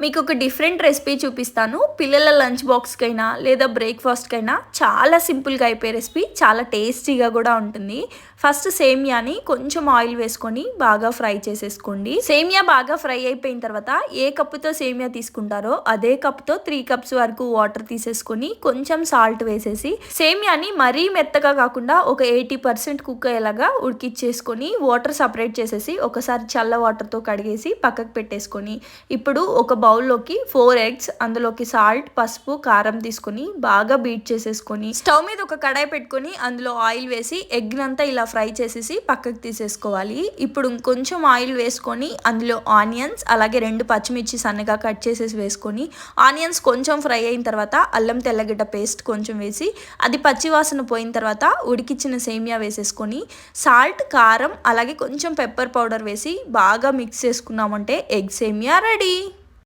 మీకు ఒక different recipe చూపిస్తాను. పిల్లల లంచ్ బాక్స్‌కైనా లేదా బ్రేక్‌ఫాస్ట్‌కైనా చాలా సింపుల్‌గా అయిపోయే రెసిపీ. చాలా టేస్టీగా గూడా ఉంటుంది. ఫస్ట్ సేమియాని కొంచెం ఆయిల్ వేసుకొని బాగా ఫ్రై చేసేసుకోండి. సేమియా బాగా ఫ్రై అయిపోయిన తర్వాత ఏ కప్పుతో సేమియా తీసుకుంటారో అదే కప్‌తో 3 కప్స్ వరకు వాటర్ తీసేసుకొని కొంచెం సాల్ట్ వేసేసి సేమియాని మరీ మెత్తగా కాకుండా ఒక 80% కుక్ అయ్యేలాగా ఉడికిచ్చేసుకొని వాటర్ సెపరేట్ చేసేసి ఒకసారి చల్ల వాటర్‌తో కడిగేసి పక్కకు పెట్టేసుకొని ఇప్పుడు ఒక బౌల్లోకి 4 ఎగ్స్, అందులోకి సాల్ట్, పసుపు, కారం తీసుకొని బాగా బీట్ చేసేసుకొని స్టవ్ మీద ఒక కడాయి పెట్టుకొని అందులో ఆయిల్ వేసి ఎగ్నంతా ఇలా ఫ్రై చేసేసి పక్కకు తీసేసుకోవాలి. ఇప్పుడు కొంచెం ఆయిల్ వేసుకొని అందులో ఆనియన్స్ అలాగే 2 పచ్చిమిర్చి సన్నగా కట్ చేసేసి వేసుకొని ఆనియన్స్ కొంచెం ఫ్రై అయిన తర్వాత అల్లం తెల్లగడ్డ పేస్ట్ కొంచెం వేసి అది పచ్చివాసన పోయిన తర్వాత ఉడికిచ్చిన సేమియా వేసేసుకొని సాల్ట్, కారం అలాగే కొంచెం పెప్పర్ పౌడర్ వేసి బాగా మిక్స్ చేసుకున్నామంటే ఎగ్ సేమియా రెడీ.